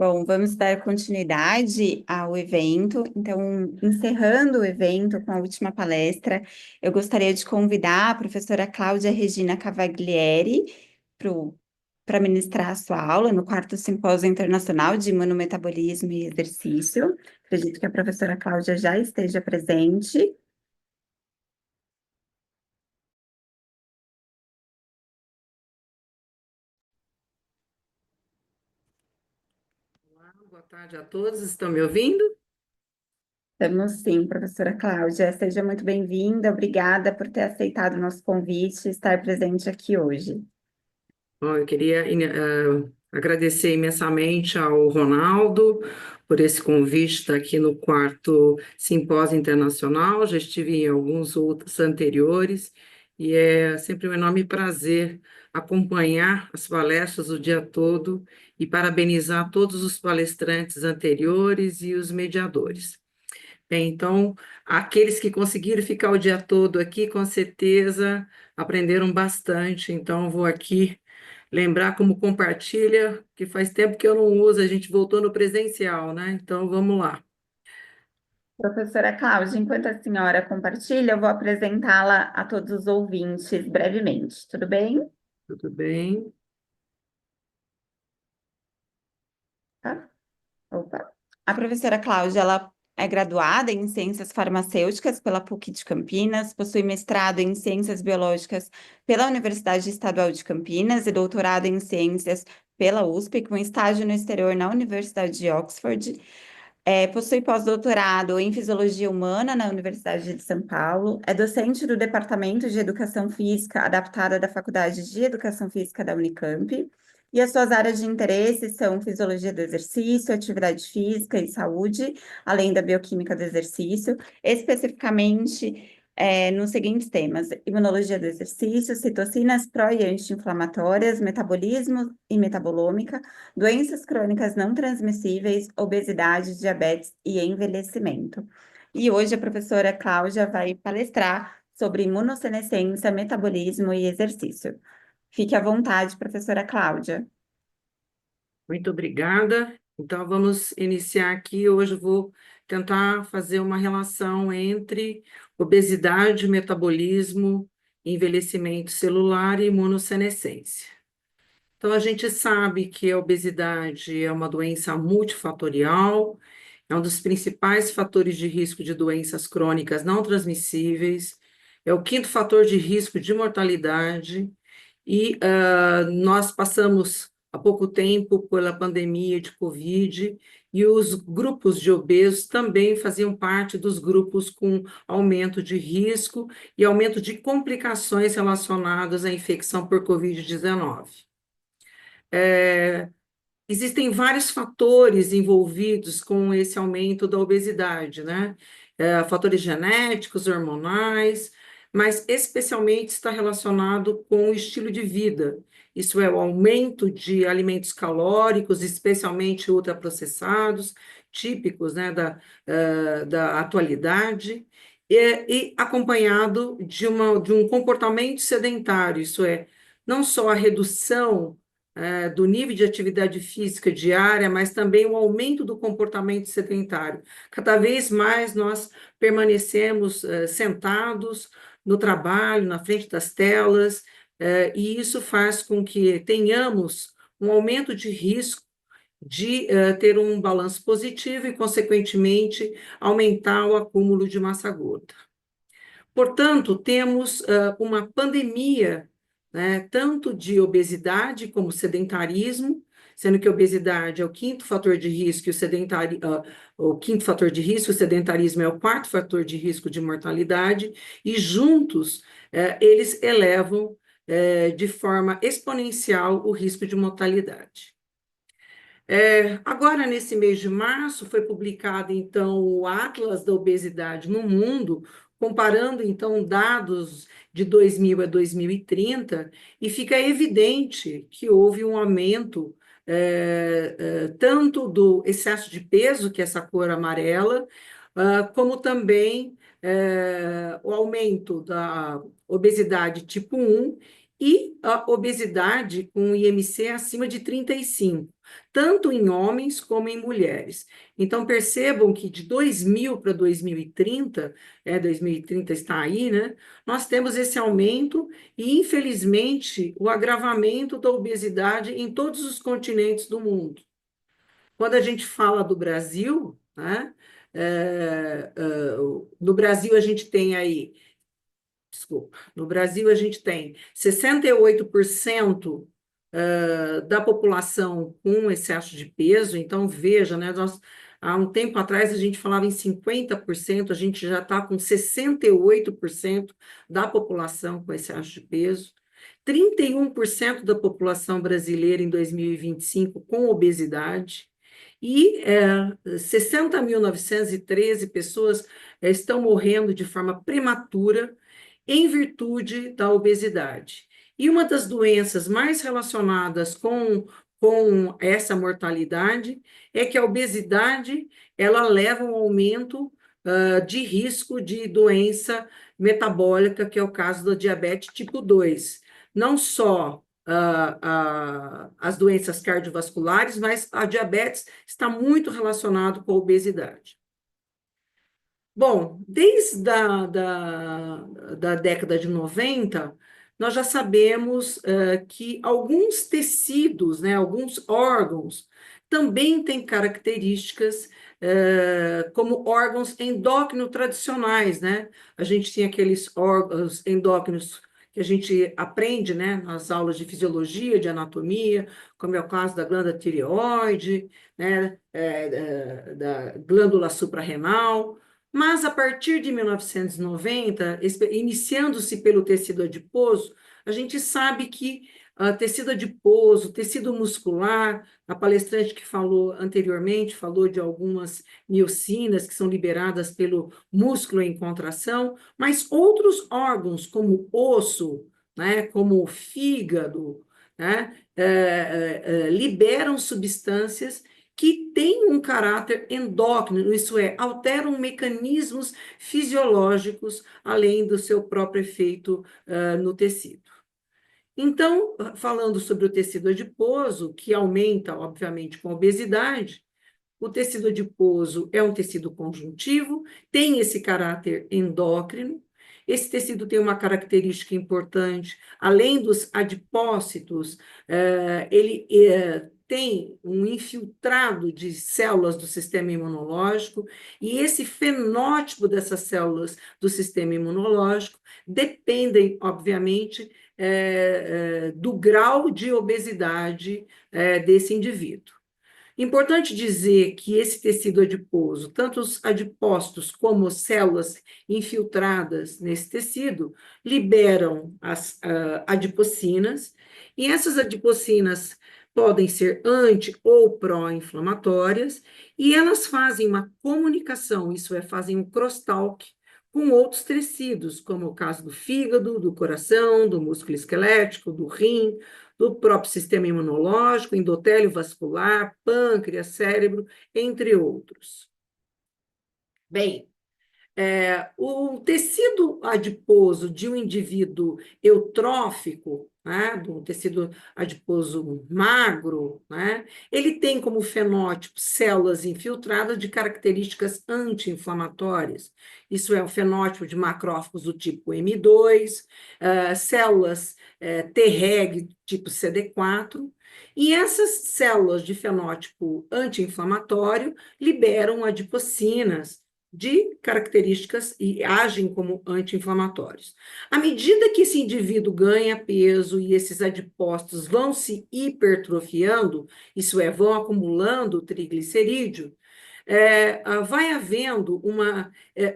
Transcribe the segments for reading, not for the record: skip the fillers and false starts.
Bom, vamos dar continuidade ao evento. Então, encerrando o evento com a última palestra, eu gostaria de convidar a professora Cláudia Regina Cavaglieri para ministrar a sua aula no quarto Simpósio Internacional de Imunometabolismo e Exercício. Acredito que a professora Cláudia já esteja presente. Olá, boa tarde a todos. Estão me ouvindo? Estamos sim, professora Cláudia. Seja muito bem-vinda. Obrigada por ter aceitado o nosso convite e estar presente aqui hoje. Bom, eu queria agradecer imensamente ao Ronaldo por esse convite estar aqui no quarto Simpósio Internacional. Já estive em alguns outros anteriores e é sempre um enorme prazer acompanhar as palestras o dia todo e parabenizar todos os palestrantes anteriores e os mediadores. Bem, então, aqueles que conseguiram ficar o dia todo aqui, com certeza aprenderam bastante. Então, vou aqui lembrar como compartilha, que faz tempo que eu não uso, a gente voltou no presencial, né? Então, vamos lá. Professora Cláudia, enquanto a senhora compartilha, eu vou apresentá-la a todos os ouvintes brevemente, tudo bem? Tudo bem? Tá? Opa. A professora Cláudia, ela é graduada em Ciências Farmacêuticas pela PUC de Campinas, possui mestrado em Ciências Biológicas pela Universidade Estadual de Campinas e doutorado em Ciências pela USP, com estágio no exterior na Universidade de Oxford. Possui pós-doutorado em Fisiologia Humana na Universidade de São Paulo, é docente do Departamento de Educação Física Adaptada da Faculdade de Educação Física da Unicamp, e as suas áreas de interesse são Fisiologia do Exercício, Atividade Física e Saúde, além da Bioquímica do Exercício, especificamente nos seguintes temas: Imunologia do Exercício, citocinas pró e anti-inflamatórias, metabolismo e metabolômica, doenças crônicas não transmissíveis, obesidade, diabetes e envelhecimento. E hoje a professora Cláudia vai palestrar sobre imunossenescência, metabolismo e exercício. Fique à vontade, professora Cláudia. Muito obrigada. Então, vamos iniciar aqui. Hoje eu vou tentar fazer uma relação entre obesidade, metabolismo, envelhecimento celular e imunossenescência. Então, a gente sabe que a obesidade é uma doença multifatorial, é um dos principais fatores de risco de doenças crônicas não transmissíveis, é o quinto fator de risco de mortalidade, e nós passamos há pouco tempo pela pandemia de Covid, e os grupos de obesos também faziam parte dos grupos com aumento de risco e aumento de complicações relacionadas à infecção por Covid-19. Existem vários fatores envolvidos com esse aumento da obesidade, né? Fatores genéticos, hormonais, mas especialmente está relacionado com o estilo de vida. Isso é o aumento de alimentos calóricos, especialmente ultraprocessados, típicos, né, da atualidade, e acompanhado de um comportamento sedentário, isso é, não só a redução do nível de atividade física diária, mas também o aumento do comportamento sedentário. Cada vez mais nós permanecemos sentados no trabalho, na frente das telas, e isso faz com que tenhamos um aumento de risco de ter um balanço positivo e, consequentemente, aumentar o acúmulo de massa gorda. Portanto, temos uma pandemia, né, tanto de obesidade como sedentarismo, sendo que a obesidade é o quinto fator de risco e o quinto fator de risco, o sedentarismo é o quarto fator de risco de mortalidade, e juntos eles elevam de forma exponencial o risco de mortalidade. Agora, nesse mês de março, foi publicado, então, o Atlas da Obesidade no Mundo, comparando, então, dados de 2000 a 2030, e fica evidente que houve um aumento, tanto do excesso de peso, que é essa cor amarela, como também o aumento da obesidade tipo 1 e a obesidade com IMC acima de 35, tanto em homens como em mulheres. Então, percebam que de 2000 para 2030, 2030 está aí, né? Nós temos esse aumento e, infelizmente, o agravamento da obesidade em todos os continentes do mundo. Quando a gente fala do Brasil, né? No Brasil, a gente tem aí, desculpa, no Brasil a gente tem 68% da população com excesso de peso, então veja, né, há um tempo atrás a gente falava em 50%, a gente já está com 68% da população com excesso de peso, 31% da população brasileira em 2025 com obesidade, e 60.913 pessoas estão morrendo de forma prematura em virtude da obesidade. E uma das doenças mais relacionadas com essa mortalidade é que a obesidade ela leva a um aumento de risco de doença metabólica, que é o caso da diabetes tipo 2. Não só as doenças cardiovasculares, mas a diabetes está muito relacionado com a obesidade. Bom, desde da década de 90, nós já sabemos que alguns tecidos, né, alguns órgãos, também têm características como órgãos endócrinos tradicionais, né? A gente tem aqueles órgãos endócrinos que a gente aprende, né, nas aulas de fisiologia, de anatomia, como é o caso da glândula tireoide, né, da glândula suprarrenal. Mas, a partir de 1990, iniciando-se pelo tecido adiposo, a gente sabe que tecido adiposo, tecido muscular, a palestrante que falou anteriormente, falou de algumas miocinas que são liberadas pelo músculo em contração, mas outros órgãos, como osso, né, como o fígado, né, liberam substâncias que têm um caráter endócrino, isso é, alteram mecanismos fisiológicos, além do seu próprio efeito no tecido. Então, falando sobre o tecido adiposo, que aumenta, obviamente, com a obesidade, o tecido adiposo é um tecido conjuntivo, tem esse caráter endócrino. Esse tecido tem uma característica importante, além dos adipócitos, ele tem um infiltrado de células do sistema imunológico, e esse fenótipo dessas células do sistema imunológico dependem, obviamente, do grau de obesidade desse indivíduo. Importante dizer que esse tecido adiposo, tanto os adipócitos como as células infiltradas nesse tecido, liberam as adipocinas, e essas adipocinas podem ser anti- ou pró-inflamatórias, e elas fazem uma comunicação, isso é, fazem um crosstalk com outros tecidos, como o caso do fígado, do coração, do músculo esquelético, do rim, do próprio sistema imunológico, endotélio vascular, pâncreas, cérebro, entre outros. Bem, o tecido adiposo de um indivíduo eutrófico, né, do tecido adiposo magro, né, ele tem como fenótipo células infiltradas de características anti-inflamatórias. Isso é o fenótipo de macrófagos do tipo M2, células Treg tipo CD4, e essas células de fenótipo anti-inflamatório liberam adipocinas, de características e agem como anti-inflamatórios. À medida que esse indivíduo ganha peso e esses adipócitos vão se hipertrofiando, isso é, vão acumulando triglicerídeo, vai havendo uma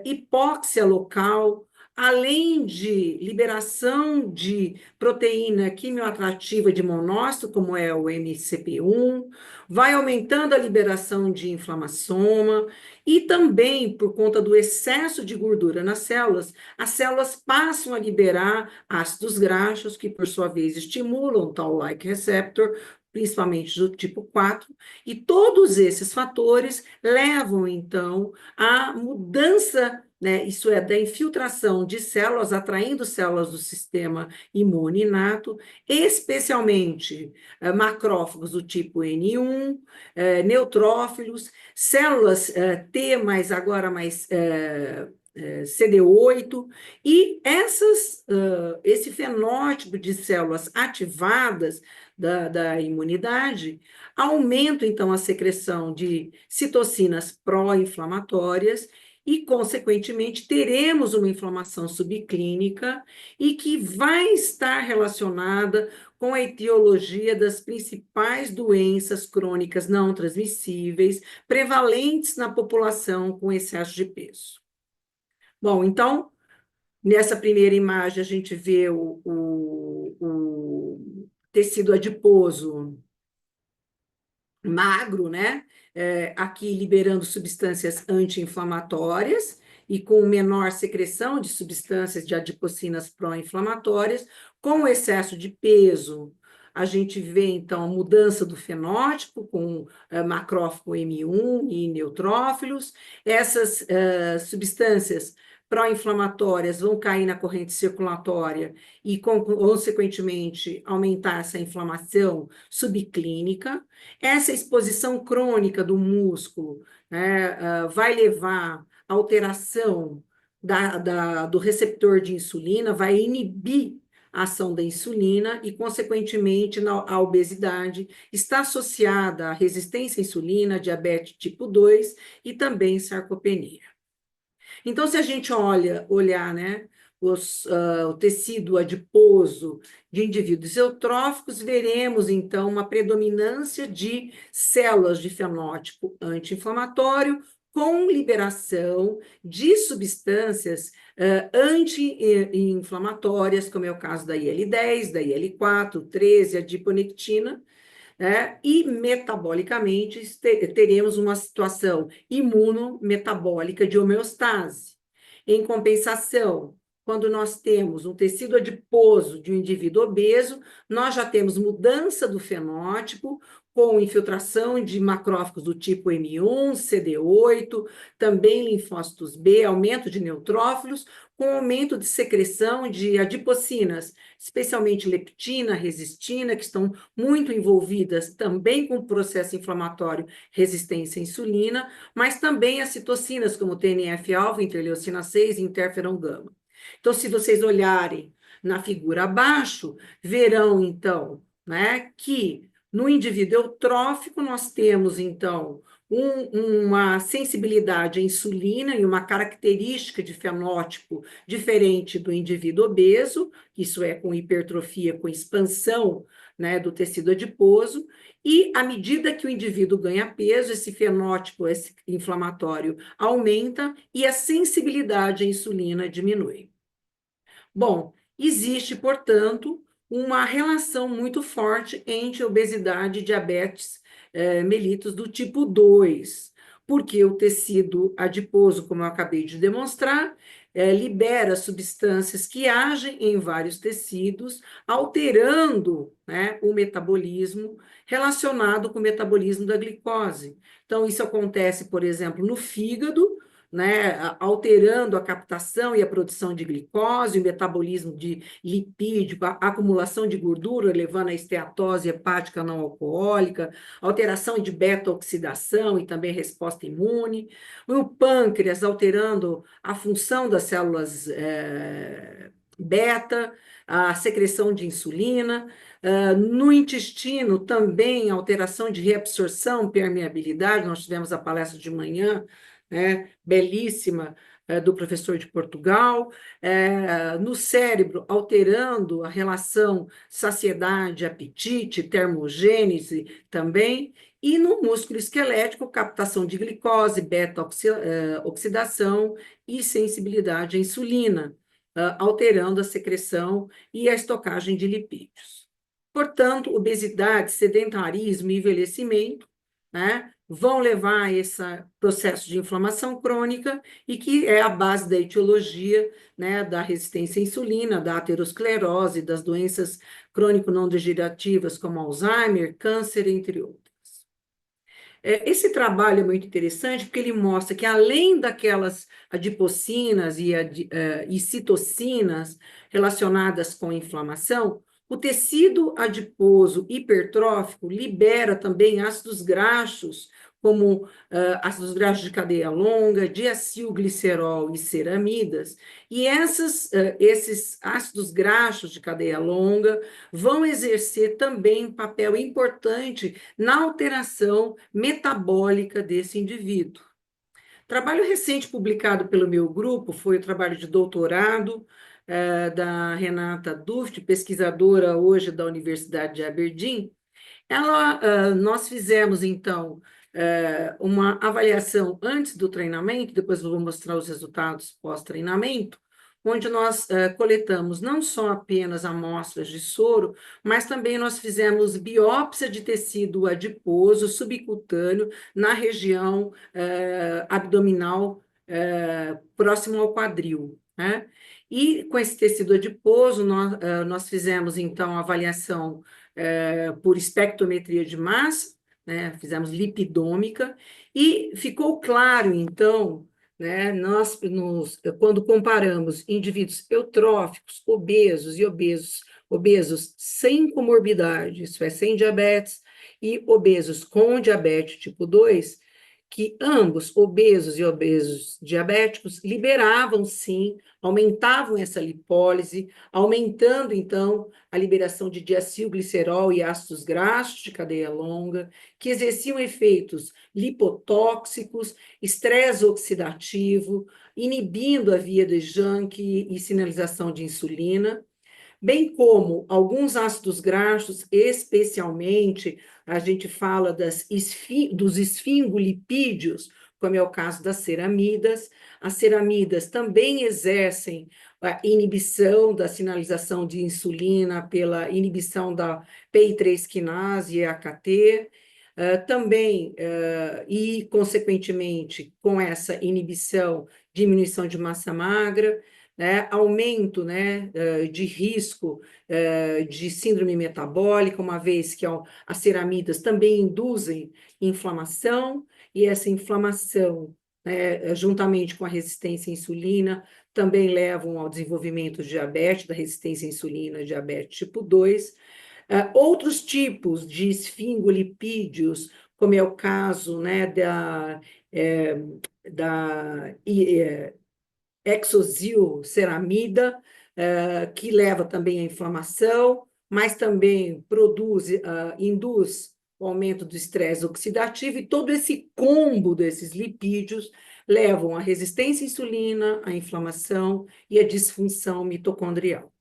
hipóxia local, além de liberação de proteína quimioatrativa de monócito, como é o MCP1, vai aumentando a liberação de inflamassoma, e também, por conta do excesso de gordura nas células, as células passam a liberar ácidos graxos, que por sua vez estimulam o Toll-like receptor, principalmente do tipo 4, e todos esses fatores levam, então, à mudança né? Isso é, da infiltração de células, atraindo células do sistema imune inato, especialmente macrófagos do tipo N1, neutrófilos, células T, mas agora mais CD8, e esse fenótipo de células ativadas da imunidade aumenta, então, a secreção de citocinas pró-inflamatórias e, consequentemente, teremos uma inflamação subclínica e que vai estar relacionada com a etiologia das principais doenças crônicas não transmissíveis prevalentes na população com excesso de peso. Bom, então, nessa primeira imagem, a gente vê o tecido adiposo magro, né? Aqui liberando substâncias anti-inflamatórias e com menor secreção de substâncias de adipocinas pró-inflamatórias, com o excesso de peso. A gente vê, então, a mudança do fenótipo com macrófago M1 e neutrófilos. Essas substâncias pró-inflamatórias vão cair na corrente circulatória e, consequentemente, aumentar essa inflamação subclínica. Essa exposição crônica do músculo, né, vai levar à alteração do receptor de insulina, vai inibir a ação da insulina e, consequentemente, a obesidade está associada à resistência à insulina, diabetes tipo 2 e também sarcopenia. Então, se a gente olhar, né, o tecido adiposo de indivíduos eutróficos, veremos, então, uma predominância de células de fenótipo anti-inflamatório com liberação de substâncias anti-inflamatórias, como é o caso da IL-10, da IL-4, 13, adiponectina, e metabolicamente teremos uma situação imunometabólica de homeostase. Em compensação, quando nós temos um tecido adiposo de um indivíduo obeso, nós já temos mudança do fenótipo, com infiltração de macrófagos do tipo M1, CD8, também linfócitos B, aumento de neutrófilos, com aumento de secreção de adipocinas, especialmente leptina, resistina, que estão muito envolvidas também com o processo inflamatório, resistência à insulina, mas também as citocinas, como TNF-alfa, interleucina 6 e interferon gama. Então, se vocês olharem na figura abaixo, verão, então, né, que no indivíduo eutrófico nós temos, então, uma sensibilidade à insulina e uma característica de fenótipo diferente do indivíduo obeso, isso é, com hipertrofia, com expansão, né, do tecido adiposo, e à medida que o indivíduo ganha peso, esse fenótipo, esse inflamatório, aumenta e a sensibilidade à insulina diminui. Bom, existe, portanto, uma relação muito forte entre obesidade e diabetes mellitus do tipo 2, porque o tecido adiposo, como eu acabei de demonstrar, libera substâncias que agem em vários tecidos, alterando, né, o metabolismo relacionado com o metabolismo da glicose. Então, isso acontece, por exemplo, no fígado, né, alterando a captação e a produção de glicose, o metabolismo de lipídio, a acumulação de gordura, levando à esteatose hepática não alcoólica, alteração de beta-oxidação e também resposta imune, o pâncreas alterando a função das células beta, a secreção de insulina, no intestino também alteração de reabsorção, permeabilidade, nós tivemos a palestra de manhã, belíssima, do professor de Portugal, no cérebro, alterando a relação saciedade-apetite, termogênese também, e no músculo esquelético, captação de glicose, beta-oxidação e sensibilidade à insulina, alterando a secreção e a estocagem de lipídios. Portanto, obesidade, sedentarismo e envelhecimento, né, vão levar a esse processo de inflamação crônica e que é a base da etiologia, né, da resistência à insulina, da aterosclerose, das doenças crônico-não degenerativas como Alzheimer, câncer, entre outras. Esse trabalho é muito interessante porque ele mostra que, além daquelas adipocinas e citocinas relacionadas com inflamação, o tecido adiposo hipertrófico libera também ácidos graxos, como ácidos graxos de cadeia longa, diacilglicerol e ceramidas, e esses ácidos graxos de cadeia longa vão exercer também um papel importante na alteração metabólica desse indivíduo. Trabalho recente publicado pelo meu grupo foi o trabalho de doutorado da Renata Duft, pesquisadora hoje da Universidade de Aberdeen. Nós fizemos, então, uma avaliação antes do treinamento, depois eu vou mostrar os resultados pós-treinamento, onde nós coletamos não só apenas amostras de soro, mas também nós fizemos biópsia de tecido adiposo subcutâneo na região abdominal próximo ao quadril, né? E com esse tecido adiposo, nós fizemos, então, a avaliação por espectrometria de massa, né? Fizemos lipidômica, e ficou claro, então, né, quando comparamos indivíduos eutróficos, obesos e obesos sem comorbidade, isso é, sem diabetes, e obesos com diabetes tipo 2, que ambos, obesos e obesos diabéticos, liberavam, sim, aumentavam essa lipólise, aumentando, então, a liberação de diacilglicerol e ácidos graxos de cadeia longa, que exerciam efeitos lipotóxicos, estresse oxidativo, inibindo a via de Jank e sinalização de insulina, bem como alguns ácidos graxos, especialmente a gente fala dos esfingolipídios, como é o caso das ceramidas. As ceramidas também exercem a inibição da sinalização de insulina pela inibição da PI3 quinase e AKT, também, e consequentemente, com essa inibição, diminuição de massa magra, né, aumento, né, de risco de síndrome metabólica, uma vez que as ceramidas também induzem inflamação, e essa inflamação, né, juntamente com a resistência à insulina, também levam ao desenvolvimento de diabetes, da resistência à insulina, diabetes tipo 2. Outros tipos de esfingolipídios, como é o caso, né, da exosilceramida, que leva também à inflamação, mas também induz o aumento do estresse oxidativo, e todo esse combo desses lipídios levam à resistência à insulina, à inflamação e à disfunção mitocondrial.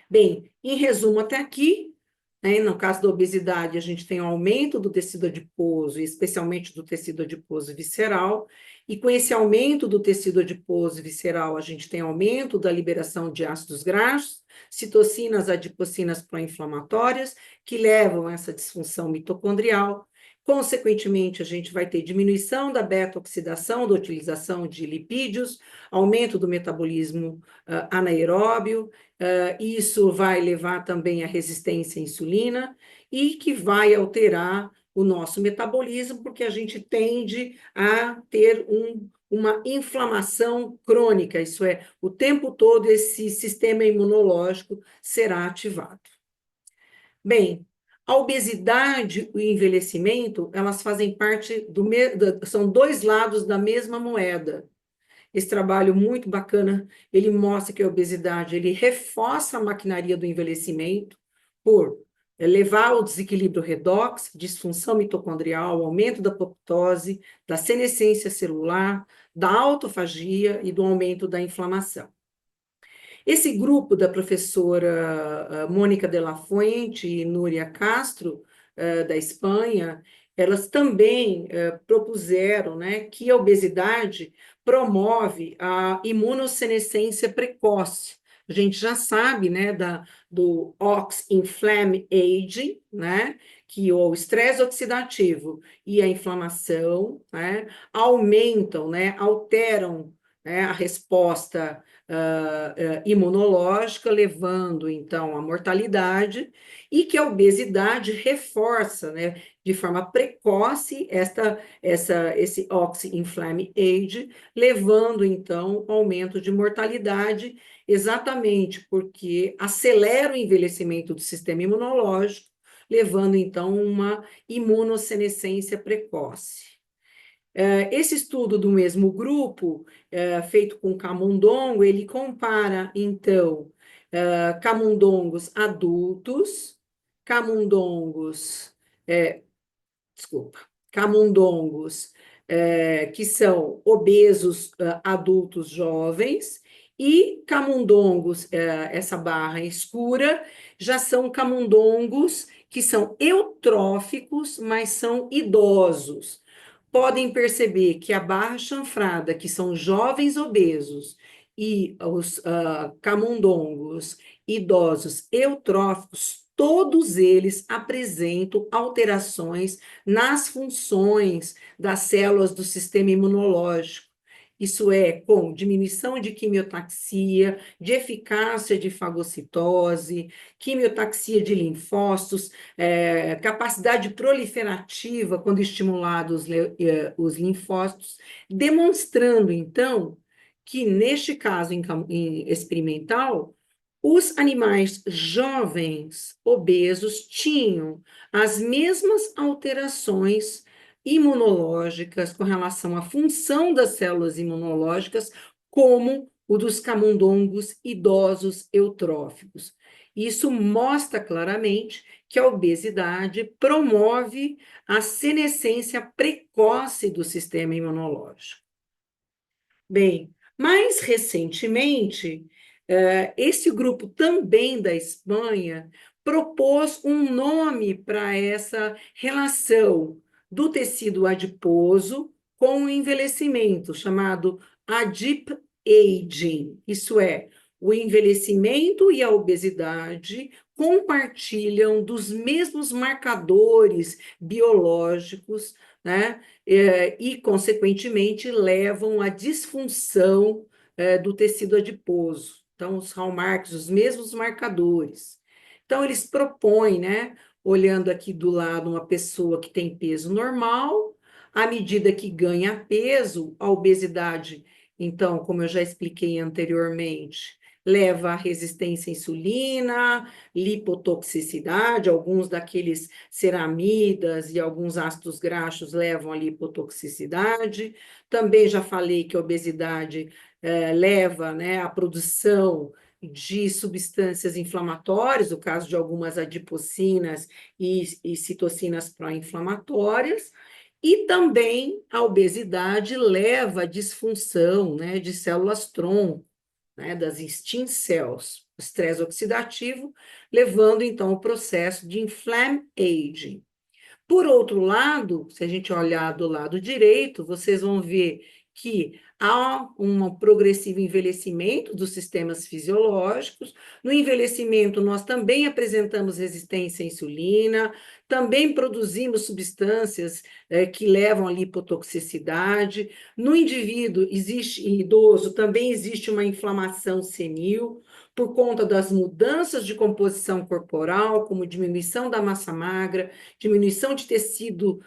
Bem, em resumo até aqui, né, no caso da obesidade, a gente tem um aumento do tecido adiposo, e especialmente do tecido adiposo visceral, e com esse aumento do tecido adiposo visceral, a gente tem aumento da liberação de ácidos graxos, citocinas, adipocinas pró-inflamatórias, que levam a essa disfunção mitocondrial. Consequentemente, a gente vai ter diminuição da beta-oxidação, da utilização de lipídios, aumento do metabolismo anaeróbio, isso vai levar também à resistência à insulina, e que vai alterar o nosso metabolismo, porque a gente tende a ter uma inflamação crônica, isso é, o tempo todo esse sistema imunológico será ativado. Bem, a obesidade e o envelhecimento, elas fazem parte são dois lados da mesma moeda. Esse trabalho muito bacana, ele mostra que a obesidade, ele reforça a maquinaria do envelhecimento por levar ao desequilíbrio redox, disfunção mitocondrial, aumento da apoptose, da senescência celular, da autofagia e do aumento da inflamação. Esse grupo da professora Mônica de la Fuente e Núria Castro, da Espanha, elas também propuseram, né, que a obesidade promove a imunossenescência precoce. A gente já sabe, né, do ox-inflammatory aging, né, que o estresse oxidativo e a inflamação, né, aumentam, né, alteram, né, a resposta imunológica, levando, então, à mortalidade, e que a obesidade reforça, né, de forma precoce esse oxy-inflammatory age, levando, então, ao aumento de mortalidade, exatamente porque acelera o envelhecimento do sistema imunológico, levando, então, uma imunossenescência precoce. Esse estudo do mesmo grupo, feito com camundongo, ele compara, então, camundongos adultos, camundongos, é, desculpa, camundongos que são obesos adultos jovens, e camundongos, essa barra escura, já são camundongos que são eutróficos, mas são idosos. Podem perceber que a barra chanfrada, que são jovens obesos, e os camundongos idosos eutróficos, todos eles apresentam alterações nas funções das células do sistema imunológico. Isso é, com diminuição de quimiotaxia, de eficácia de fagocitose, quimiotaxia de linfócitos, capacidade proliferativa quando estimulados os linfócitos, demonstrando, então, que neste caso experimental, os animais jovens obesos tinham as mesmas alterações imunológicas com relação à função das células imunológicas, como o dos camundongos idosos eutróficos. Isso mostra claramente que a obesidade promove a senescência precoce do sistema imunológico. Bem, mais recentemente, esse grupo também da Espanha propôs um nome para essa relação do tecido adiposo com o envelhecimento, chamado adip aging. Isso é, o envelhecimento e a obesidade compartilham dos mesmos marcadores biológicos, né? E, consequentemente, levam à disfunção do tecido adiposo. Então, os hallmarks, os mesmos marcadores. Então, eles propõem, né, olhando aqui do lado uma pessoa que tem peso normal, à medida que ganha peso, a obesidade, então, como eu já expliquei anteriormente, leva à resistência à insulina, lipotoxicidade, alguns daqueles ceramidas e alguns ácidos graxos levam à lipotoxicidade. Também já falei que a obesidade leva, né, à produção de substâncias inflamatórias, no caso de algumas adipocinas e citocinas pró-inflamatórias, e também a obesidade leva à disfunção, né, de células-tronco, né, das stem cells, o estresse oxidativo, levando então ao processo de inflammatory aging. Por outro lado, se a gente olhar do lado direito, vocês vão ver que há um progressivo envelhecimento dos sistemas fisiológicos. No envelhecimento, nós também apresentamos resistência à insulina, também produzimos substâncias que levam à lipotoxicidade. No indivíduo idoso, também existe uma inflamação senil, por conta das mudanças de composição corporal, como diminuição da massa magra, diminuição de tecido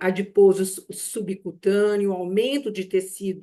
adiposo subcutâneo, aumento de tecido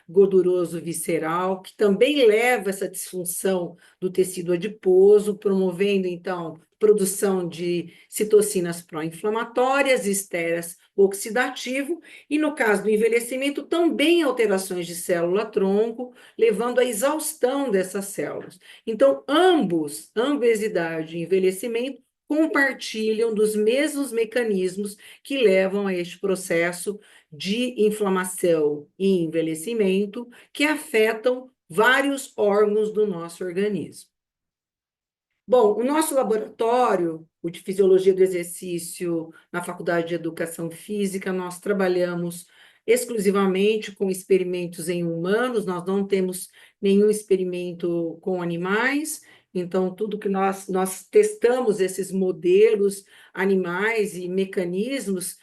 gorduroso visceral, que também leva a essa disfunção do tecido adiposo, promovendo, então, produção de citocinas pró-inflamatórias, estresse oxidativo, e no caso do envelhecimento, também alterações de célula-tronco, levando à exaustão dessas células. Então, ambos, a obesidade e envelhecimento, compartilham dos mesmos mecanismos que levam a este processo de inflamação e envelhecimento que afetam vários órgãos do nosso organismo. Bom, o nosso laboratório, o de Fisiologia do Exercício, na Faculdade de Educação Física, nós trabalhamos exclusivamente com experimentos em humanos, nós não temos nenhum experimento com animais, então tudo que nós testamos esses modelos animais e mecanismos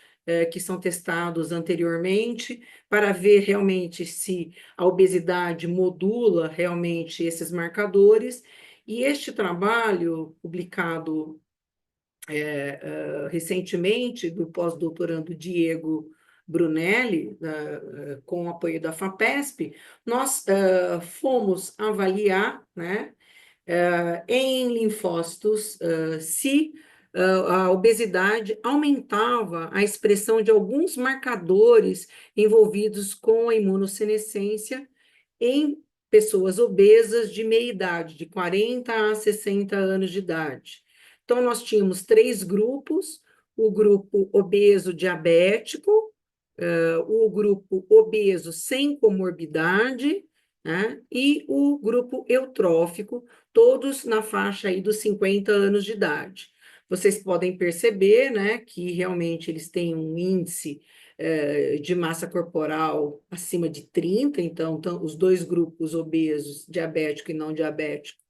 que são testados anteriormente, para ver realmente se a obesidade modula realmente esses marcadores. E este trabalho, publicado recentemente, do pós-doutorando Diego Brunelli, com o apoio da FAPESP, nós fomos avaliar, né, em linfócitos, se a obesidade aumentava a expressão de alguns marcadores envolvidos com a imunossenescência em pessoas obesas de meia idade, de 40 a 60 anos de idade. Então, nós tínhamos 3 grupos: o grupo obeso diabético, o grupo obeso sem comorbidade, né, e o grupo eutrófico, todos na faixa aí dos 50 anos de idade. Vocês podem perceber, né, que realmente eles têm um índice de massa corporal acima de 30, então os 2 grupos obesos, diabético e não diabético,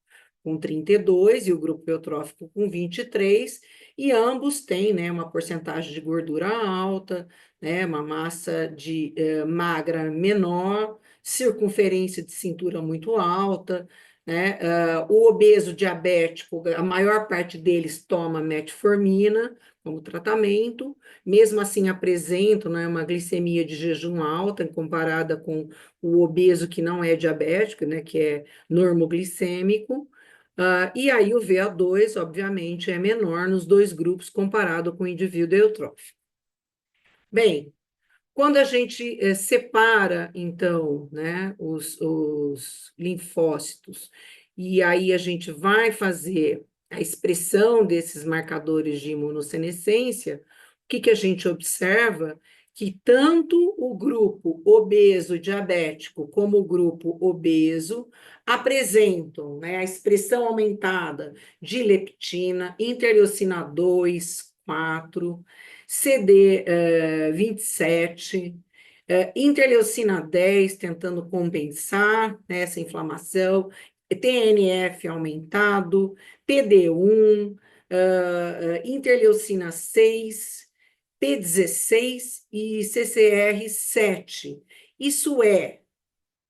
com 32, e o grupo eutrófico com 23, e ambos têm, né, uma porcentagem de gordura alta, né, uma massa magra menor, circunferência de cintura muito alta, né, o obeso diabético, a maior parte deles toma metformina como tratamento, mesmo assim apresentam, né, uma glicemia de jejum alta comparada com o obeso que não é diabético, né, que é normoglicêmico. E aí o VO2, obviamente, é menor nos 2 grupos comparado com o indivíduo eutrófico. Bem, quando a gente separa, então, né, os linfócitos, e aí a gente vai fazer a expressão desses marcadores de imunossenescência, o que a gente observa? Que tanto o grupo obeso diabético como o grupo obeso apresentam, né, a expressão aumentada de leptina, interleucina 2, 4, CD 27, interleucina 10, tentando compensar, né, essa inflamação, TNF aumentado, PD1, interleucina 6, P16 e CCR7. Isso é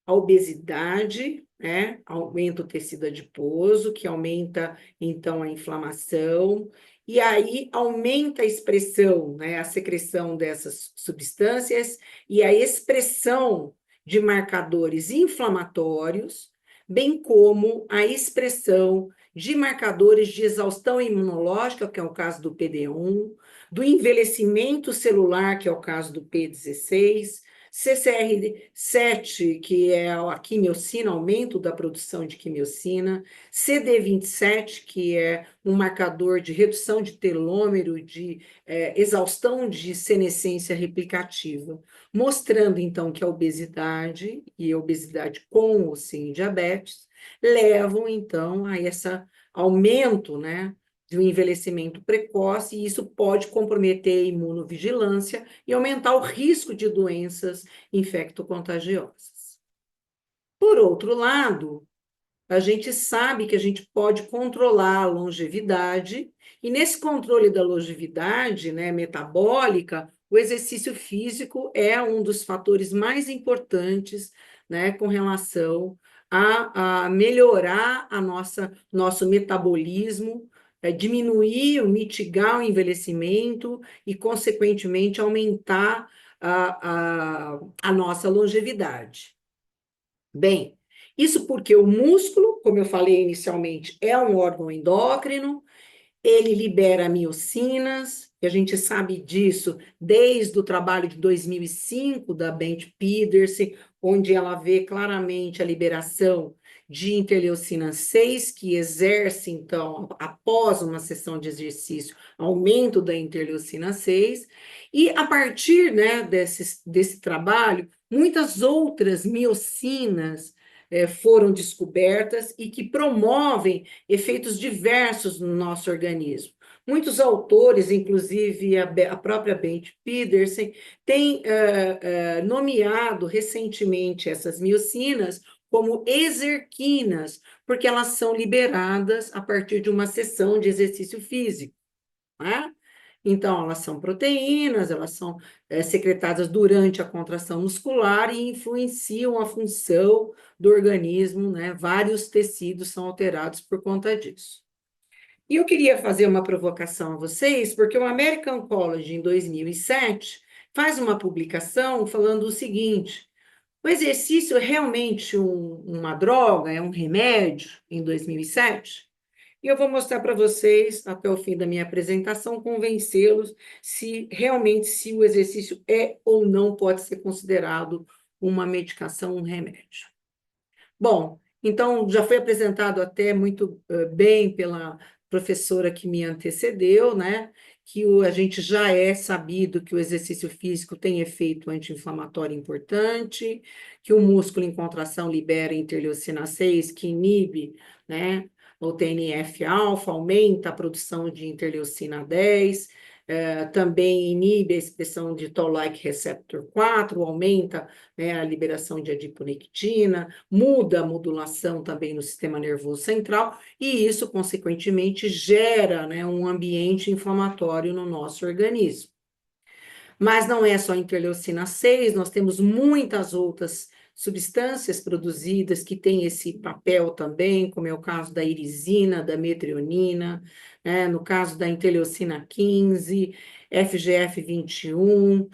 a obesidade, né? Aumenta o tecido adiposo, que aumenta, então, a inflamação, e aí aumenta a expressão, né? A secreção dessas substâncias e a expressão de marcadores inflamatórios, bem como a expressão de marcadores de exaustão imunológica, que é o caso do PD1, do envelhecimento celular, que é o caso do P16, CCR7, que é a quimiocina, aumento da produção de quimiocina, CD27, que é um marcador de redução de telômero, de exaustão de senescência replicativa, mostrando, então, que a obesidade, e a obesidade com ou sem diabetes, levam, então, a esse aumento, né, de um envelhecimento precoce, e isso pode comprometer a imunovigilância e aumentar o risco de doenças infectocontagiosas. Por outro lado, a gente sabe que a gente pode controlar a longevidade, e nesse controle da longevidade, né, metabólica, o exercício físico é um dos fatores mais importantes, né, com relação a melhorar nosso metabolismo, diminuir ou mitigar o envelhecimento e, consequentemente, aumentar a nossa longevidade. Bem, isso porque o músculo, como eu falei inicialmente, é um órgão endócrino, ele libera miocinas, e a gente sabe disso desde o trabalho de 2005 da Bent Pedersen, onde ela vê claramente a liberação de interleucina 6, que exerce, então, após uma sessão de exercício, aumento da interleucina 6, e a partir, né, desse trabalho, muitas outras miocinas foram descobertas e que promovem efeitos diversos no nosso organismo. Muitos autores, inclusive a própria Bent Pedersen, têm nomeado recentemente essas miocinas como exerquinas, porque elas são liberadas a partir de uma sessão de exercício físico, né? Então, elas são proteínas, elas são secretadas durante a contração muscular e influenciam a função do organismo, né? Vários tecidos são alterados por conta disso. E eu queria fazer uma provocação a vocês, porque o American College, em 2007, faz uma publicação falando o seguinte: o exercício é realmente uma droga, é um remédio, em 2007? E eu vou mostrar para vocês, até o fim da minha apresentação, convencê-los se realmente se o exercício é ou não pode ser considerado uma medicação, um remédio. Bom, então já foi apresentado até muito bem pela professora que me antecedeu, né? Que a gente já é sabido que o exercício físico tem efeito anti-inflamatório importante, que o músculo em contração libera interleucina 6, que inibe, né, o TNF-alfa, aumenta a produção de interleucina 10, também inibe a expressão de Toll-like receptor 4, aumenta, né, a liberação de adiponectina, muda a modulação também no sistema nervoso central, e isso, consequentemente, gera, né, um ambiente inflamatório no nosso organismo. Mas não é só a interleucina 6, nós temos muitas outras substâncias produzidas que têm esse papel também, como é o caso da irisina, da metrionina, né, no caso da interleucina 15, FGF21,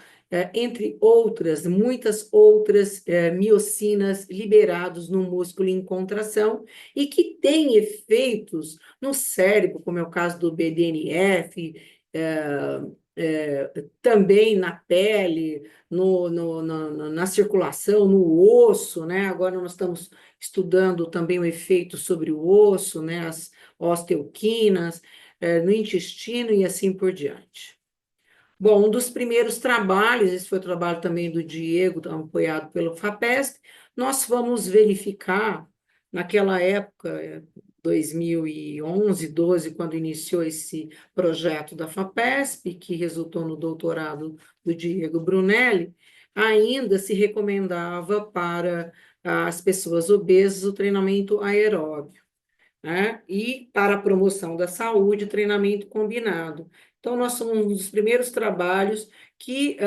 entre outras, muitas outras miocinas liberados no músculo em contração e que têm efeitos no cérebro, como é o caso do BDNF, também na pele, na circulação, no osso, né? Agora nós estamos estudando também o efeito sobre o osso, né? As osteoquinas, no intestino e assim por diante. Bom, um dos primeiros trabalhos, esse foi o trabalho também do Diego, apoiado pelo FAPESP, nós vamos verificar, naquela época, 2011, 12, quando iniciou esse projeto da FAPESP, que resultou no doutorado do Diego Brunelli, ainda se recomendava para as pessoas obesas o treinamento aeróbio, né? E para a promoção da saúde, treinamento combinado. Então, nós somos um dos primeiros trabalhos que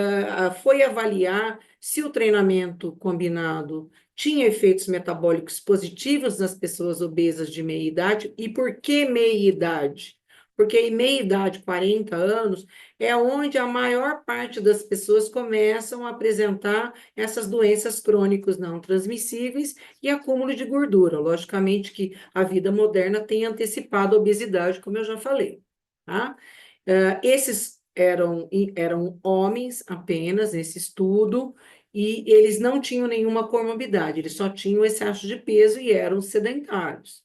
foi avaliar se o treinamento combinado tinha efeitos metabólicos positivos nas pessoas obesas de meia idade. E por que meia idade? Porque em meia idade, 40 anos, é onde a maior parte das pessoas começam a apresentar essas doenças crônicas não transmissíveis e acúmulo de gordura. Logicamente que a vida moderna tem antecipado a obesidade, como eu já falei, tá? Esses eram homens apenas nesse estudo, e eles não tinham nenhuma comorbidade, eles só tinham excesso de peso e eram sedentários.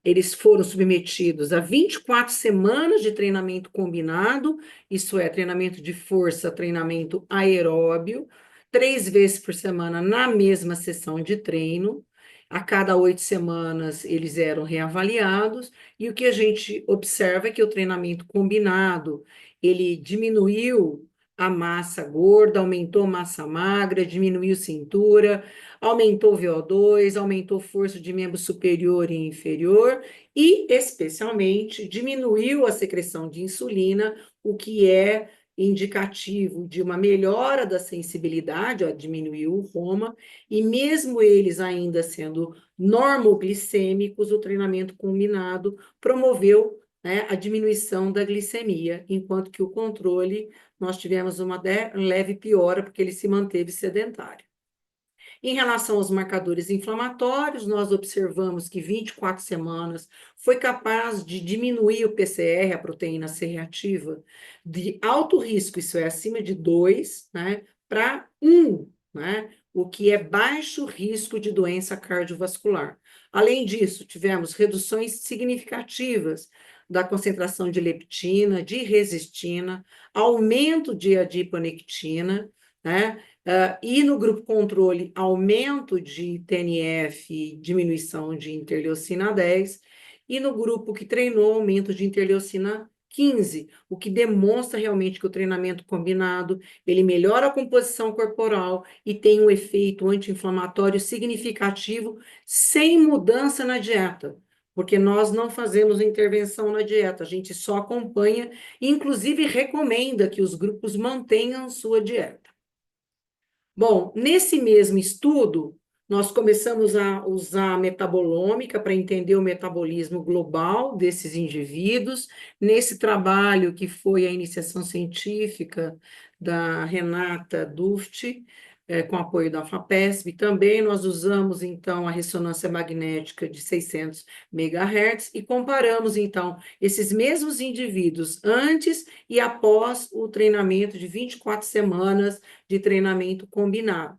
Eles foram submetidos a 24 semanas de treinamento combinado, isso é, treinamento de força, treinamento aeróbio, 3 vezes por semana na mesma sessão de treino. A cada 8 semanas eles eram reavaliados, e o que a gente observa é que o treinamento combinado, ele diminuiu a massa gorda, aumentou massa magra, diminuiu cintura, aumentou o VO2, aumentou força de membro superior e inferior e, especialmente, diminuiu a secreção de insulina, o que é indicativo de uma melhora da sensibilidade, ó, diminuiu o ROMA, e mesmo eles ainda sendo normoglicêmicos, o treinamento combinado promoveu, né, a diminuição da glicemia, enquanto que o controle, nós tivemos uma leve piora, porque ele se manteve sedentário. Em relação aos marcadores inflamatórios, nós observamos que 24 semanas foi capaz de diminuir o PCR, a proteína C reativa, de alto risco, isso é, acima de 2, né, para 1, né, o que é baixo risco de doença cardiovascular. Além disso, tivemos reduções significativas da concentração de leptina, de resistina, aumento de adiponectina, né? E no grupo controle, aumento de TNF, diminuição de interleucina 10, e no grupo que treinou, aumento de interleucina 15, o que demonstra realmente que o treinamento combinado, ele melhora a composição corporal e tem um efeito anti-inflamatório significativo sem mudança na dieta. porque nós não fazemos intervenção na dieta, a gente só acompanha, e inclusive recomenda que os grupos mantenham sua dieta. Bom, nesse mesmo estudo, nós começamos a usar a metabolômica para entender o metabolismo global desses indivíduos. Nesse trabalho, que foi a iniciação científica da Renata Duft, com apoio da FAPESP, também nós usamos, então, a ressonância magnética de 600 MHz e comparamos, então, esses mesmos indivíduos antes e após o treinamento de 24 semanas de treinamento combinado.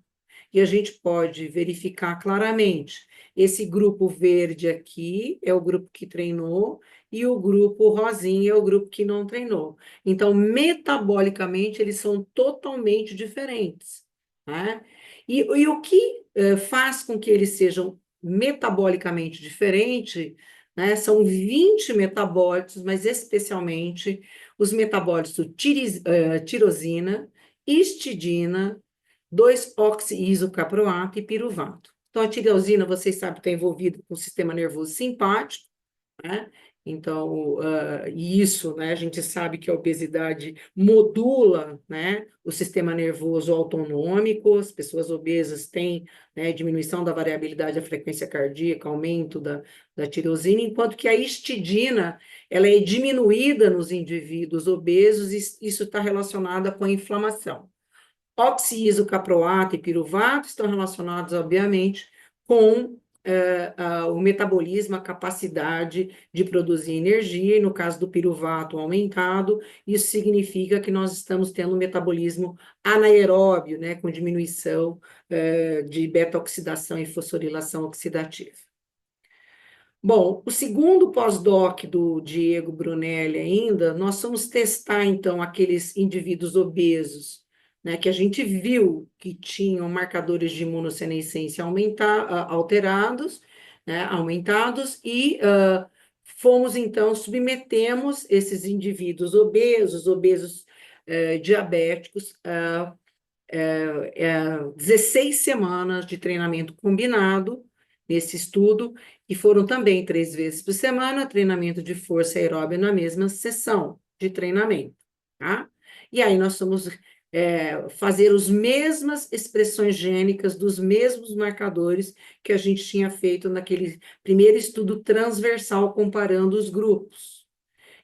E a gente pode verificar claramente, esse grupo verde aqui é o grupo que treinou, e o grupo rosinha é o grupo que não treinou. Então, metabolicamente, eles são totalmente diferentes, né? E o que faz com que eles sejam metabolicamente diferentes, né, são 20 metabólitos, mas especialmente os metabólitos tirosina, histidina, 2-oxi-isocaproato e piruvato. Então, a tirosina, vocês sabem, está envolvida com o sistema nervoso simpático, né? Então, e isso, né, a gente sabe que a obesidade modula, né, o sistema nervoso autonômico, as pessoas obesas têm, né, diminuição da variabilidade da frequência cardíaca, aumento da tirosina, enquanto que a histidina, ela é diminuída nos indivíduos obesos, e isso está relacionado com a inflamação. Oxi-isocaproato e piruvato estão relacionados, obviamente, com o metabolismo, a capacidade de produzir energia, e no caso do piruvato aumentado, isso significa que nós estamos tendo um metabolismo anaeróbio, né, com diminuição de beta-oxidação e fosforilação oxidativa. Bom, o segundo pós-doc do Diego Brunelli ainda, nós vamos testar, então, aqueles indivíduos obesos, né, que a gente viu que tinham marcadores de imunossenescência alterados, né, aumentados, e fomos, então, submetemos esses indivíduos obesos, diabéticos, 16 semanas de treinamento combinado nesse estudo, e foram também 3 vezes por semana, treinamento de força aeróbica na mesma sessão de treinamento, tá? E aí nós fomos fazer as mesmas expressões gênicas dos mesmos marcadores que a gente tinha feito naquele primeiro estudo transversal comparando os grupos.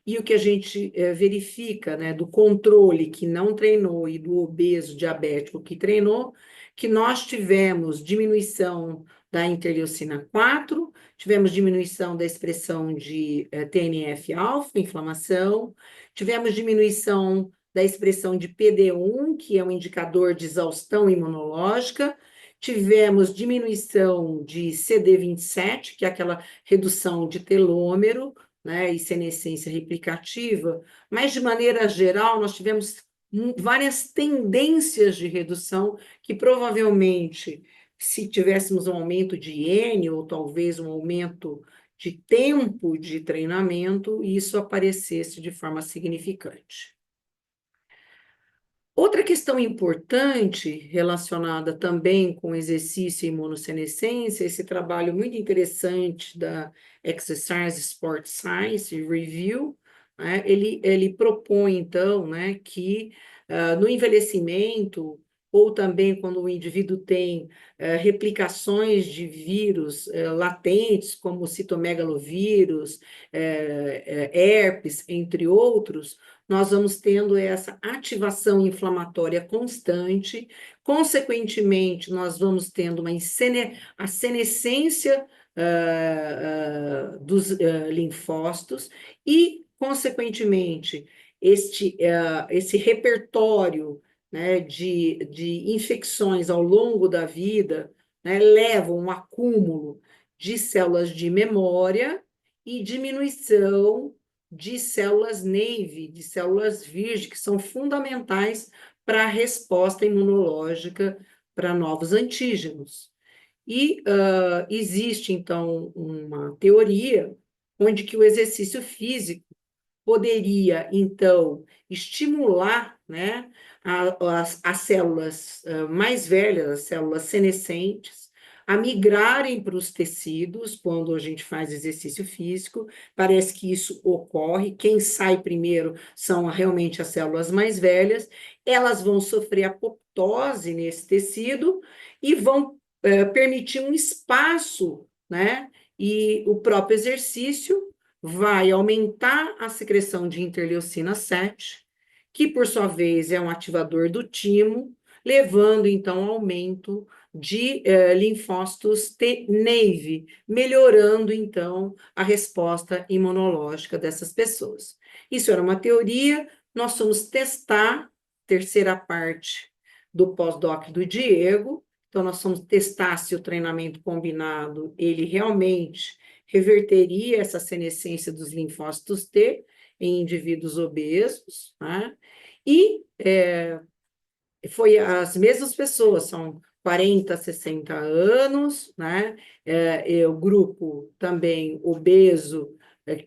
E o que a gente verifica, né, do controle que não treinou e do obeso diabético que treinou, que nós tivemos diminuição da interleucina 4, tivemos diminuição da expressão de TNF-alfa, inflamação, tivemos diminuição da expressão de PD-1, que é um indicador de exaustão imunológica, tivemos diminuição de CD27, que é aquela redução de telômero, né, e senescência replicativa, mas, de maneira geral, nós tivemos várias tendências de redução que, provavelmente, se tivéssemos um aumento de N, ou talvez um aumento de tempo de treinamento, isso aparecesse de forma significante. Outra questão importante relacionada também com exercício e imunossenescência, esse trabalho muito interessante da Exercise Sport Science Review, né, ele propõe, então, né, que no envelhecimento, ou também quando o indivíduo tem replicações de vírus latentes, como citomegalovírus, herpes, entre outros, nós vamos tendo essa ativação inflamatória constante, consequentemente, nós vamos tendo a senescência dos linfócitos e, consequentemente, esse repertório, né, de infecções ao longo da vida, né, levam um acúmulo de células de memória e diminuição de células Navy, de células virgem, que são fundamentais para a resposta imunológica para novos antígenos. E existe, então, uma teoria onde que o exercício físico poderia, então, estimular, né, as células mais velhas, as células senescentes, a migrarem para os tecidos quando a gente faz exercício físico. Parece que isso ocorre. Quem sai primeiro são realmente as células mais velhas. Elas vão sofrer apoptose nesse tecido e vão permitir um espaço, né? E o próprio exercício vai aumentar a secreção de interleucina 7, que por sua vez é um ativador do timo, levando então ao aumento de linfócitos T-naive, melhorando então a resposta imunológica dessas pessoas. Isso era uma teoria, nós fomos testar, terceira parte do pós-doc do Diego, então nós fomos testar se o treinamento combinado, ele realmente reverteria essa senescência dos linfócitos T em indivíduos obesos, né? E foi as mesmas pessoas, são 40, 60 anos, né? O grupo também obeso,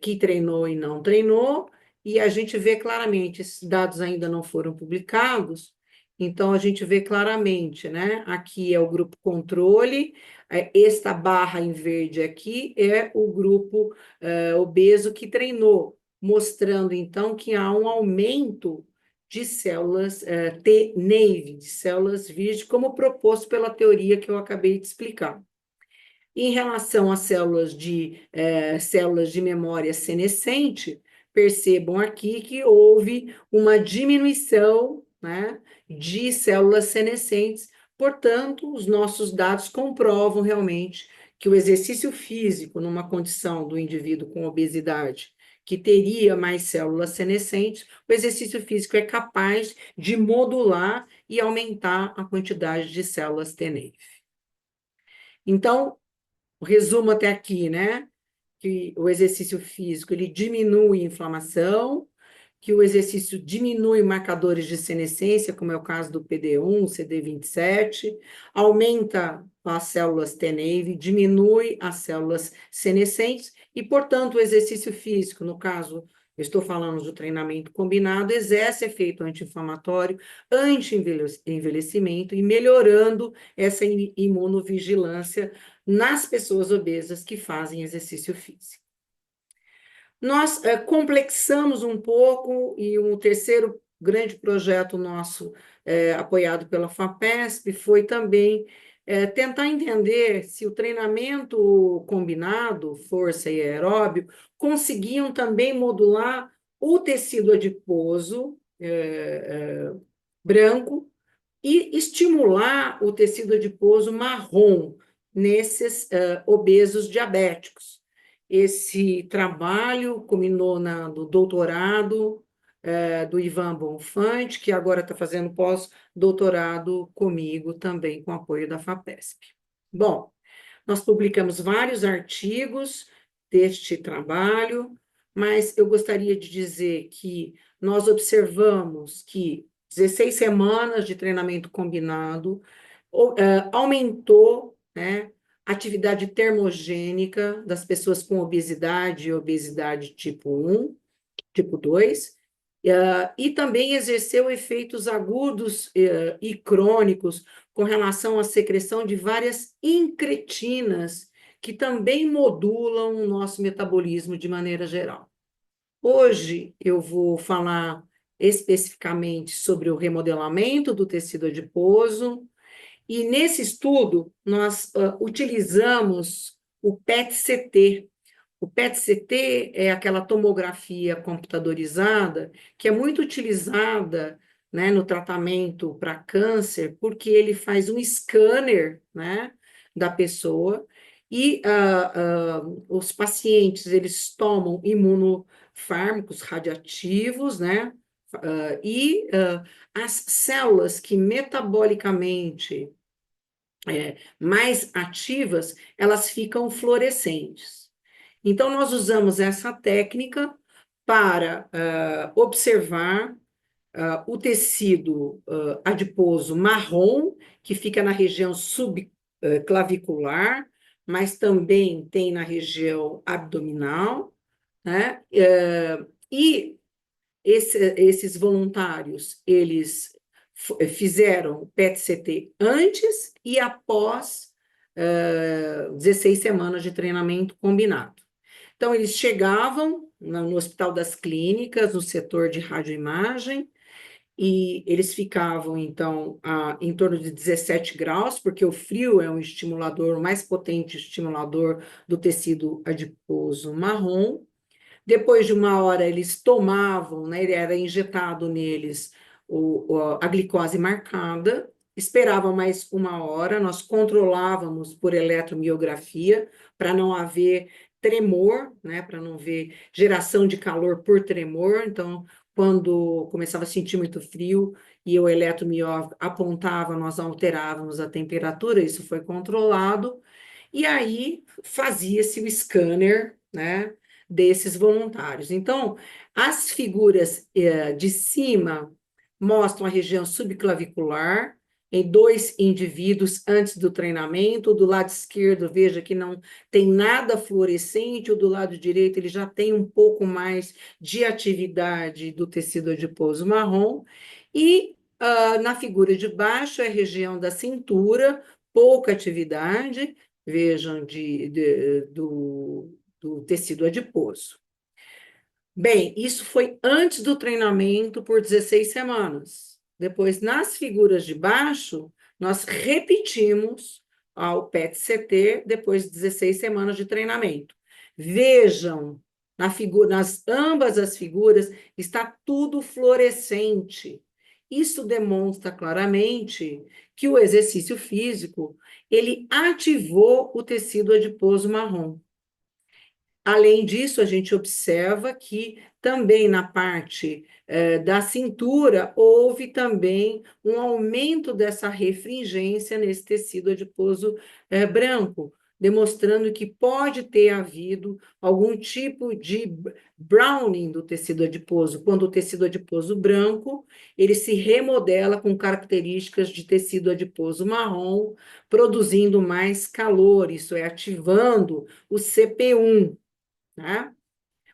que treinou e não treinou, e a gente vê claramente, esses dados ainda não foram publicados, então a gente vê claramente, né? Aqui é o grupo controle, esta barra em verde aqui é o grupo obeso que treinou, mostrando então que há um aumento de células T-naive, de células virgens, como proposto pela teoria que eu acabei de explicar. Em relação às células de memória senescente, percebam aqui que houve uma diminuição, né, de células senescentes, portanto, os nossos dados comprovam realmente que o exercício físico, numa condição do indivíduo com obesidade, que teria mais células senescentes, o exercício físico é capaz de modular e aumentar a quantidade de células TNF. Então, o resumo até aqui, né? Que o exercício físico ele diminui a inflamação, que o exercício diminui marcadores de senescência, como é o caso do PD1, CD27, aumenta as células TNAVE, diminui as células senescentes, e, portanto, o exercício físico, no caso, eu estou falando do treinamento combinado, exerce efeito anti-inflamatório, anti-envelhecimento e melhorando essa imunovigilância nas pessoas obesas que fazem exercício físico. Nós complexamos um pouco, e um terceiro grande projeto nosso, apoiado pela FAPESP, foi também tentar entender se o treinamento combinado, força e aeróbio, conseguiam também modular o tecido adiposo branco e estimular o tecido adiposo marrom nesses obesos diabéticos. Esse trabalho culminou no doutorado do Ivan Bonfante, que agora está fazendo pós-doutorado comigo, também com apoio da FAPESP. Bom, nós publicamos vários artigos deste trabalho, mas eu gostaria de dizer que nós observamos que 16 semanas de treinamento combinado aumentou, né, a atividade termogênica das pessoas com obesidade e obesidade tipo 1, tipo 2, e também exerceu efeitos agudos e crônicos com relação à secreção de várias incretinas, que também modulam o nosso metabolismo de maneira geral. Hoje eu vou falar especificamente sobre o remodelamento do tecido adiposo, e nesse estudo nós utilizamos o PET-CT. O PET-CT é aquela tomografia computadorizada que é muito utilizada, né, no tratamento para câncer, porque ele faz um scanner, né, da pessoa, e os pacientes eles tomam imunofármacos radioativos, né, as células que metabolicamente mais ativas, elas ficam fluorescentes. Então, nós usamos essa técnica para observar o tecido adiposo marrom, que fica na região subclavicular, mas também tem na região abdominal, né? E esses voluntários, eles fizeram PET-CT antes e após 16 semanas de treinamento combinado. Então, eles chegavam no Hospital das Clínicas, no setor de radioimagem, e eles ficavam, então, em torno de 17 graus, porque o frio é um estimulador, o mais potente estimulador do tecido adiposo marrom. Depois de uma hora, eles tomavam, né, era injetado neles a glicose marcada, esperavam mais uma hora, nós controlávamos por eletromiografia, para não haver tremor, né, para não haver geração de calor por tremor. Então, quando começava a sentir muito frio e o eletromió apontava, nós alterávamos a temperatura, isso foi controlado, e aí fazia-se o scanner, né, desses voluntários. Então, as figuras de cima mostram a região subclavicular em 2 indivíduos antes do treinamento. Do lado esquerdo, veja que não tem nada fluorescente, o do lado direito ele já tem um pouco mais de atividade do tecido adiposo marrom, e na figura de baixo é a região da cintura, pouca atividade, vejam, do tecido adiposo. Bem, isso foi antes do treinamento por 16 semanas. Depois, nas figuras de baixo, nós repetimos ao PET-CT depois de 16 semanas de treinamento. Vejam, nas ambas as figuras está tudo fluorescente. Isso demonstra claramente que o exercício físico ele ativou o tecido adiposo marrom. Além disso, a gente observa que também na parte da cintura houve também um aumento dessa refringência nesse tecido adiposo branco, demonstrando que pode ter havido algum tipo de browning do tecido adiposo, quando o tecido adiposo branco ele se remodela com características de tecido adiposo marrom, produzindo mais calor, isso é, ativando o CP1. Né?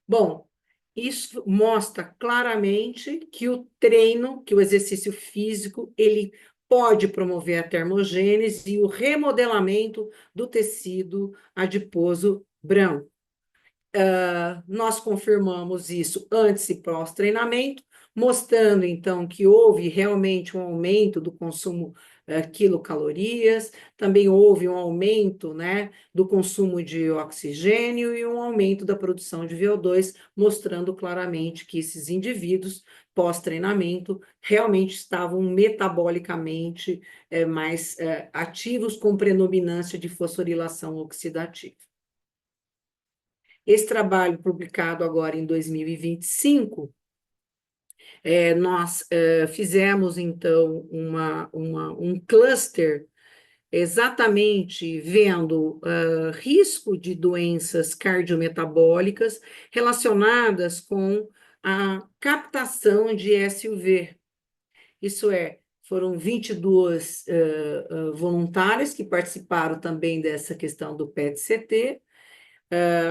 Bom, isso mostra claramente que o treino, que o exercício físico, ele pode promover a termogênese e o remodelamento do tecido adiposo branco. Nós confirmamos isso antes e pós-treinamento, mostrando então que houve realmente um aumento do consumo quilocalorias, também houve um aumento, né, do consumo de oxigênio e um aumento da produção de VO2, mostrando claramente que esses indivíduos, pós-treinamento, realmente estavam metabolicamente mais ativos, com predominância de fosforilação oxidativa. Esse trabalho, publicado agora em 2025, nós fizemos, então, um cluster exatamente vendo risco de doenças cardiometabólicas relacionadas com a captação de SUV. Isso é, foram 22 voluntárias que participaram também dessa questão do PET-CT.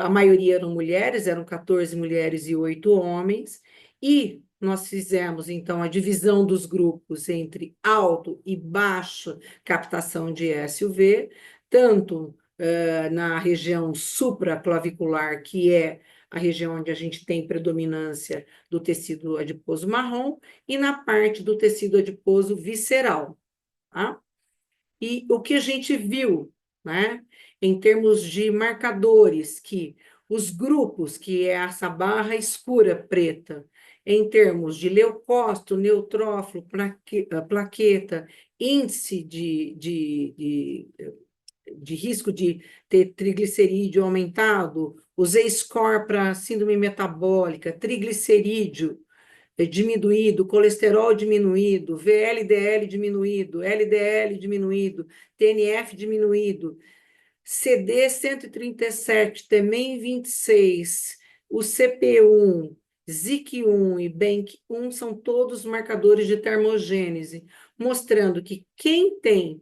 A maioria eram mulheres, eram 14 mulheres e 8 homens, e nós fizemos, então, a divisão dos grupos entre alto e baixo captação de SUV, tanto na região supraclavicular, que é a região onde a gente tem predominância do tecido adiposo marrom, e na parte do tecido adiposo visceral. Tá? E o que a gente viu, né, em termos de marcadores, que os grupos, que é essa barra escura preta, em termos de leucócito, neutrófilo, plaqueta, índice de risco de ter triglicerídeo aumentado, o Z-score para síndrome metabólica, triglicerídeo, diminuído, colesterol diminuído, VLDL diminuído, LDL diminuído, TNF diminuído, CD 137, TEMEM 26, o CP1, ZIC1 e BANK1 são todos marcadores de termogênese, mostrando que quem tem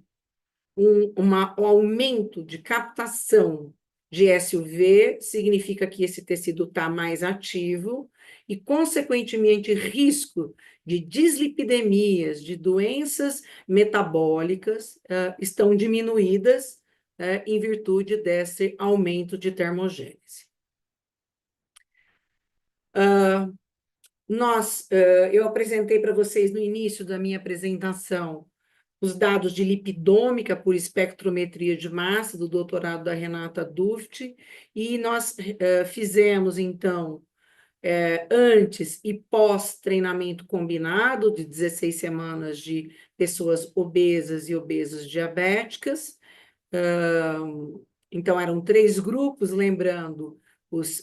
um aumento de captação de SUV, significa que esse tecido está mais ativo e, consequentemente, risco de dislipidemias, de doenças metabólicas, estão diminuídas em virtude desse aumento de termogênese. Eu apresentei para vocês no início da minha apresentação os dados de lipidômica por espectrometria de massa do doutorado da Renata Duft, e nós fizemos, então, antes e pós-treinamento combinado de 16 semanas de pessoas obesas e obesos diabéticas. Então, eram 3 grupos, lembrando, os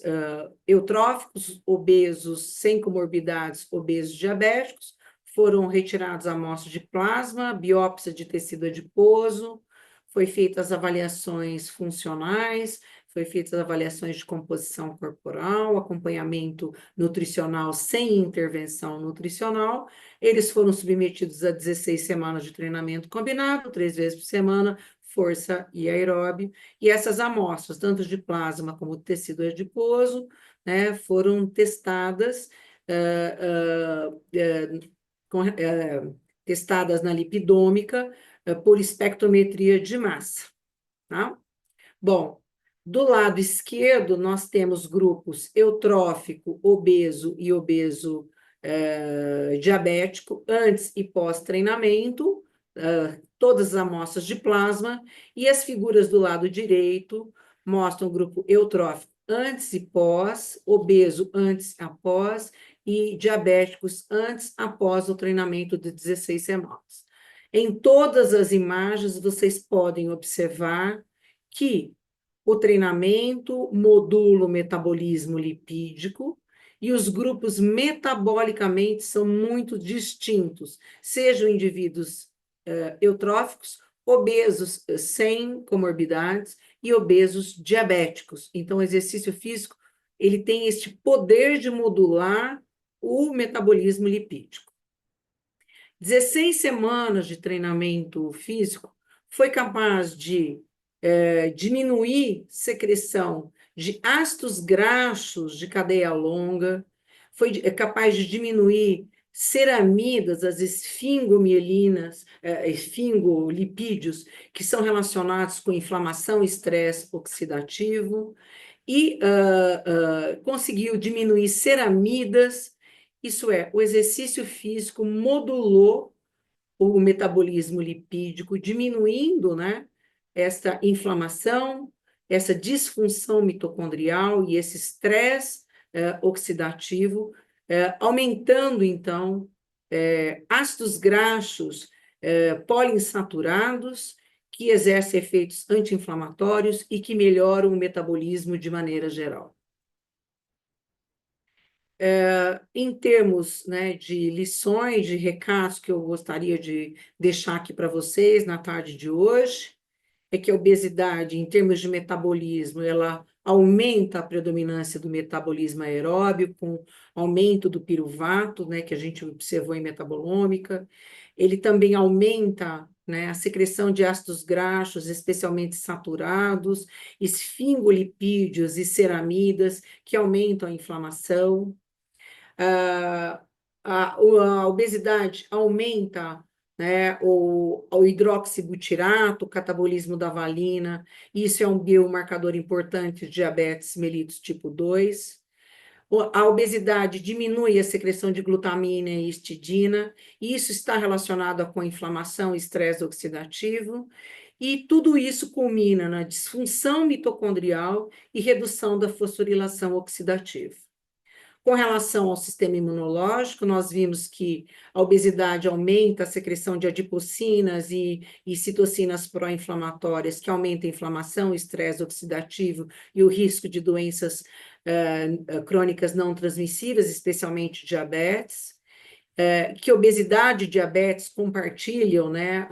eutróficos, obesos sem comorbidades, obesos diabéticos, foram retirados amostras de plasma, biópsia de tecido adiposo, foi feitas as avaliações funcionais, foi feitas as avaliações de composição corporal, acompanhamento nutricional sem intervenção nutricional. Eles foram submetidos a 16 semanas de treinamento combinado, 3 vezes por semana, força e aeróbio, e essas amostras, tanto de plasma como de tecido adiposo, né, foram testadas, testadas na lipidômica por espectrometria de massa, tá? Bom, do lado esquerdo, nós temos grupos eutrófico, obeso e obeso diabético, antes e pós-treinamento, todas as amostras de plasma, e as figuras do lado direito mostram o grupo eutrófico antes e pós, obeso antes e após, e diabéticos antes e após o treinamento de 16 semanas. Em todas as imagens, vocês podem observar que o treinamento modula o metabolismo lipídico e os grupos metabolicamente são muito distintos, sejam indivíduos eutróficos, obesos sem comorbidades e obesos diabéticos. Então, o exercício físico, ele tem este poder de modular o metabolismo lipídico. 16 semanas de treinamento físico foi capaz de diminuir secreção de ácidos graxos de cadeia longa, foi capaz de diminuir ceramidas, as esfingomielinas, esfingolipídios, que são relacionados com inflamação e estresse oxidativo, e conseguiu diminuir ceramidas, isso é, o exercício físico modulou o metabolismo lipídico, diminuindo, né, essa inflamação, essa disfunção mitocondrial e esse estresse oxidativo, aumentando, então, ácidos graxos poliinsaturados, que exercem efeitos anti-inflamatórios e que melhoram o metabolismo de maneira geral. Em termos, né, de lições, de recados que eu gostaria de deixar aqui para vocês na tarde de hoje, é que a obesidade, em termos de metabolismo, ela aumenta a predominância do metabolismo aeróbio, com aumento do piruvato, né, que a gente observou em metabolômica. Ele também aumenta, né, a secreção de ácidos graxos, especialmente saturados, esfingolipídios e ceramidas, que aumentam a inflamação. A obesidade aumenta, né, o hidroxibutirato, o catabolismo da valina, isso é um biomarcador importante de diabetes mellitus tipo 2. A obesidade diminui a secreção de glutamina e histidina, e isso está relacionado com a inflamação e estresse oxidativo, e tudo isso culmina na disfunção mitocondrial e redução da fosforilação oxidativa. Com relação ao sistema imunológico, nós vimos que a obesidade aumenta a secreção de adipocinas e citocinas pró-inflamatórias, que aumentam a inflamação, o estresse oxidativo e o risco de doenças crônicas não transmissíveis, especialmente diabetes. Que obesidade e diabetes compartilham, né,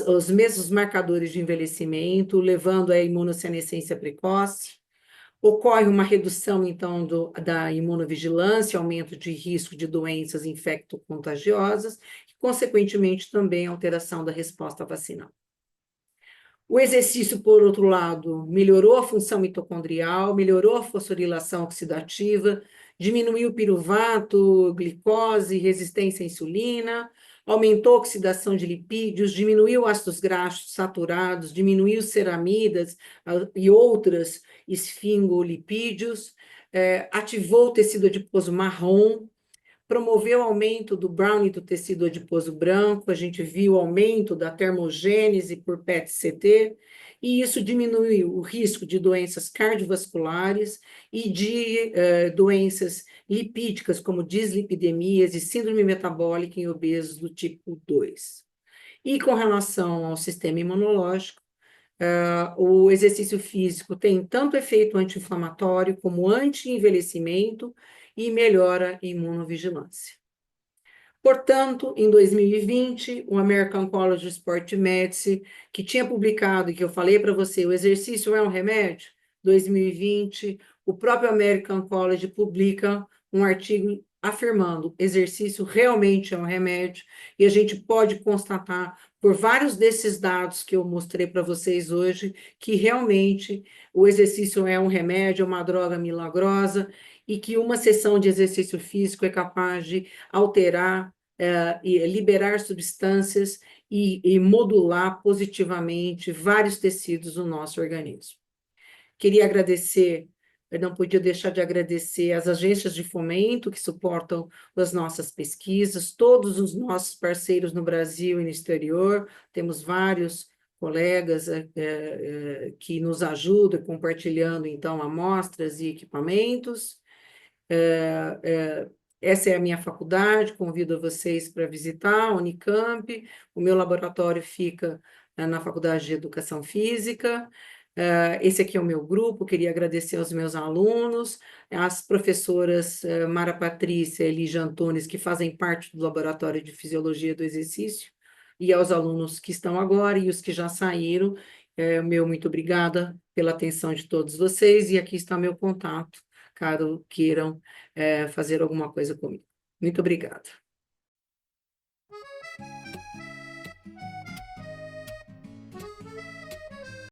os mesmos marcadores de envelhecimento, levando à imunossenescência precoce. Ocorre uma redução, então, da imunovigilância, aumento de risco de doenças infecto-contagiosas, e, consequentemente, também alteração da resposta vacinal. O exercício, por outro lado, melhorou a função mitocondrial, melhorou a fosforilação oxidativa, diminuiu o piruvato, glicose, resistência à insulina, aumentou a oxidação de lipídios, diminuiu ácidos graxos saturados, diminuiu ceramidas e outras esfingolipídios, ativou o tecido adiposo marrom, promoveu o aumento do Brown e do tecido adiposo branco, a gente viu o aumento da termogênese por PET-CT, e isso diminuiu o risco de doenças cardiovasculares e de doenças lipídicas, como dislipidemias e síndrome metabólica em obesos do tipo 2. E com relação ao sistema imunológico, o exercício físico tem tanto efeito anti-inflamatório como anti-envelhecimento e melhora a imunovigilância. Portanto, em 2020, o American College of Sport Medicine, que tinha publicado, e que eu falei para você, o exercício é um remédio, 2020, o próprio American College publica um artigo afirmando exercício realmente é um remédio, e a gente pode constatar, por vários desses dados que eu mostrei para vocês hoje, que realmente o exercício é um remédio, é uma droga milagrosa, e que uma sessão de exercício físico é capaz de alterar e liberar substâncias e modular positivamente vários tecidos do nosso organismo. Queria agradecer, eu não podia deixar de agradecer as agências de fomento que suportam as nossas pesquisas, todos os nossos parceiros no Brasil e no exterior, temos vários colegas que nos ajudam compartilhando, então, amostras e equipamentos. Essa é a minha faculdade, convido vocês para visitar a Unicamp. O meu laboratório fica na Faculdade de Educação Física. Esse aqui é o meu grupo, queria agradecer aos meus alunos, às professoras Mara Patrícia e Lígia Antunes, que fazem parte do Laboratório de Fisiologia do Exercício, e aos alunos que estão agora e os que já saíram. Meu muito obrigada pela atenção de todos vocês, e aqui está meu contato, caso queiram fazer alguma coisa comigo. Muito obrigada.